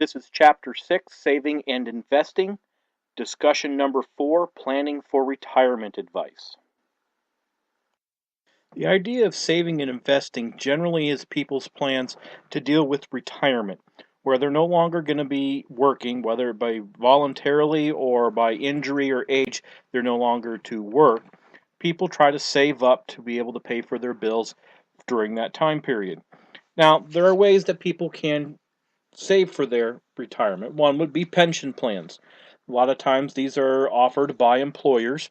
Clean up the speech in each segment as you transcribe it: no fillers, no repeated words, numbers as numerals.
This is Chapter 6, Saving and Investing. Discussion number 4, Planning for Retirement Advice. The idea of saving and investing generally is people's plans to deal with retirement, where they're no longer going to be working, whether by voluntarily or by injury or age, they're no longer to work. People try to save up to be able to pay for their bills during that time period. Now, there are ways that people can save for their retirement. One would be pension plans. A lot of times these are offered by employers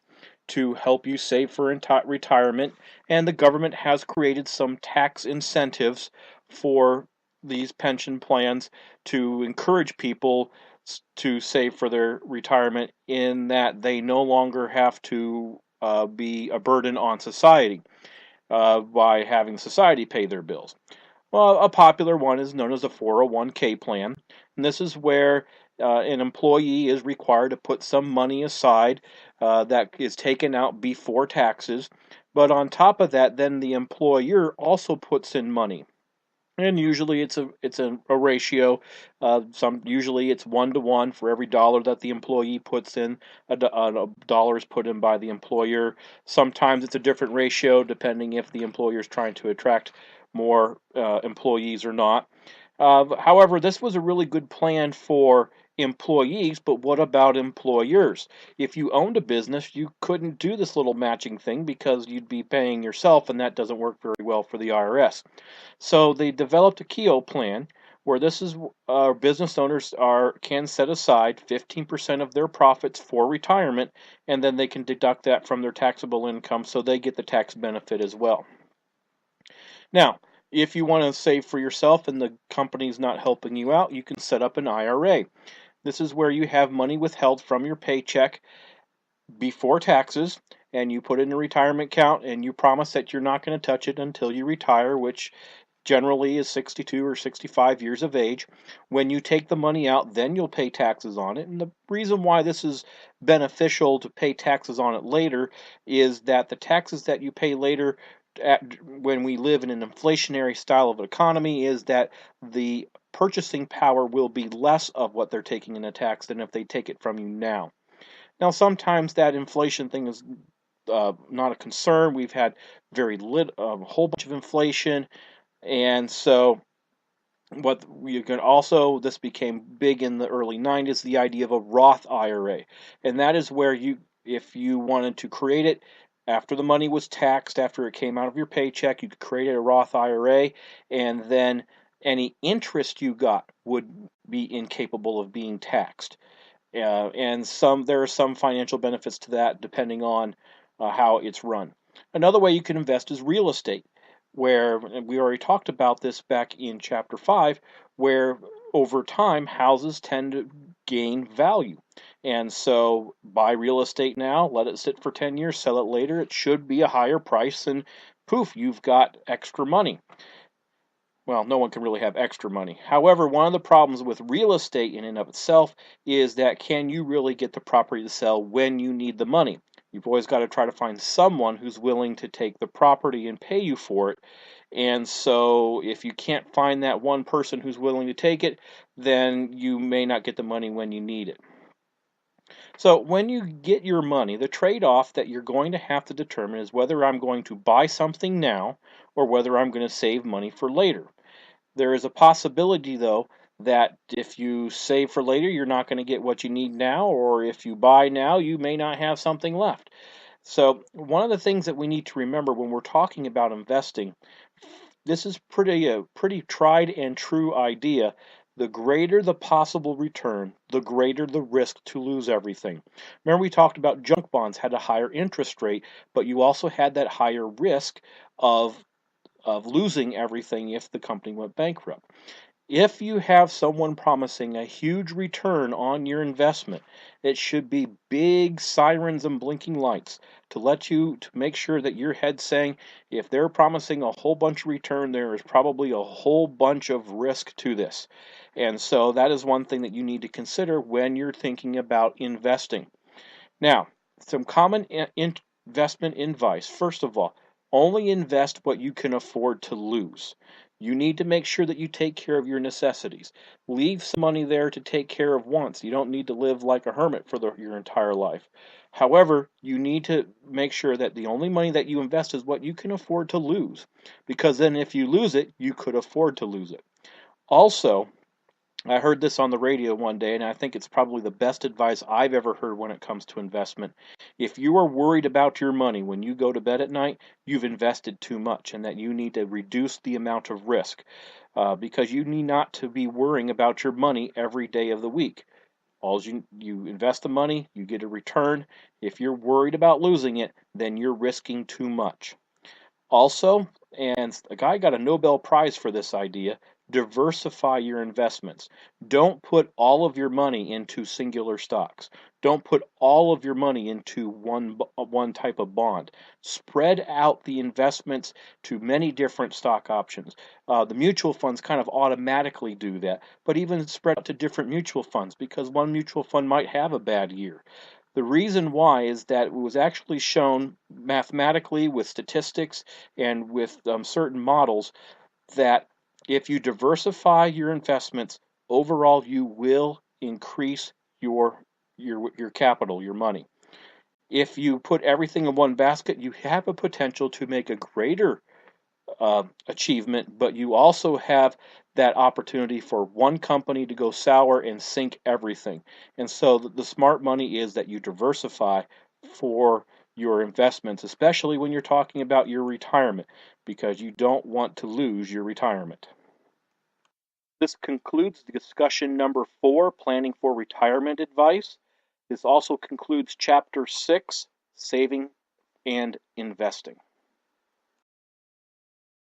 to help you save for retirement, and the government has created some tax incentives for these pension plans to encourage people to save for their retirement, in that they no longer have to be a burden on society by having society pay their bills. Well, a popular one is known as a 401k plan, and this is where an employee is required to put some money aside that is taken out before taxes, but on top of that, then the employer also puts in money. And usually it's a ratio. Usually it's 1-to-1 for every dollar that the employee puts in. A dollar is put in by the employer. Sometimes it's a different ratio depending if the employer is trying to attract more employees or not. However, this was a really good plan for employees, but what about employers? If you owned a business, you couldn't do this little matching thing because you'd be paying yourself, and that doesn't work very well for the IRS. So they developed a Keogh plan where this is business owners can set aside 15% of their profits for retirement, and then they can deduct that from their taxable income, so they get the tax benefit as well. Now, if you want to save for yourself and the company's not helping you out, you can set up an IRA. This is where you have money withheld from your paycheck before taxes, and you put it in a retirement account, and you promise that you're not going to touch it until you retire, which generally is 62 or 65 years of age. When you take the money out, then you'll pay taxes on it. And the reason why this is beneficial to pay taxes on it later is that the taxes that you pay later when we live in an inflationary style of economy is that the purchasing power will be less of what they're taking in a tax than if they take it from you now. Now, sometimes that inflation thing is not a concern. We've had a whole bunch of inflation, and so what you can also, this became big in the early 90s, the idea of a Roth IRA. And that is where if you wanted to create it after the money was taxed, after it came out of your paycheck, you could create a Roth IRA, and then any interest you got would be incapable of being taxed. And there are some financial benefits to that depending on how it's run. Another way you can invest is real estate, where we already talked about this back in Chapter 5, where over time houses tend to gain value. And so buy real estate now, let it sit for 10 years, sell it later. It should be a higher price, and poof, you've got extra money. Well, no one can really have extra money. However, one of the problems with real estate in and of itself is that, can you really get the property to sell when you need the money? You've always got to try to find someone who's willing to take the property and pay you for it. And so if you can't find that one person who's willing to take it, then you may not get the money when you need it. So when you get your money, the trade-off that you're going to have to determine is whether I'm going to buy something now or whether I'm going to save money for later. There is a possibility, though, that if you save for later, you're not going to get what you need now, or if you buy now, you may not have something left. So one of the things that we need to remember when we're talking about investing, this is pretty tried and true idea. The greater the possible return, the greater the risk to lose everything. Remember, we talked about junk bonds had a higher interest rate, but you also had that higher risk of losing everything if the company went bankrupt. If you have someone promising a huge return on your investment, it should be big sirens and blinking lights to make sure that your head's saying, if they're promising a whole bunch of return, there is probably a whole bunch of risk to this. And so that is one thing that you need to consider when you're thinking about investing. Now, some common investment advice. First of all, only invest what you can afford to lose. You need to make sure that you take care of your necessities. Leave some money there to take care of wants. You don't need to live like a hermit for your entire life. However, you need to make sure that the only money that you invest is what you can afford to lose, because then if you lose it, you could afford to lose it. Also, I heard this on the radio one day, and I think it's probably the best advice I've ever heard when it comes to investment. If you are worried about your money when you go to bed at night, you've invested too much, and that you need to reduce the amount of risk, because you need not to be worrying about your money every day of the week. You invest the money, you get a return. If you're worried about losing it, then you're risking too much. Also, and a guy got a Nobel Prize for this idea, diversify your investments. Don't put all of your money into singular stocks. Don't put all of your money into one type of bond. Spread out the investments to many different stock options. The mutual funds kind of automatically do that, but even spread out to different mutual funds, because one mutual fund might have a bad year. The reason why is that it was actually shown mathematically with statistics and with certain models that if you diversify your investments, overall you will increase your capital, your money. If you put everything in one basket, you have a potential to make a greater achievement, but you also have that opportunity for one company to go sour and sink everything. And so the smart money is that you diversify for your investments, especially when you're talking about your retirement, because you don't want to lose your retirement. This concludes discussion number 4, planning for retirement advice. This also concludes chapter 6, saving and investing.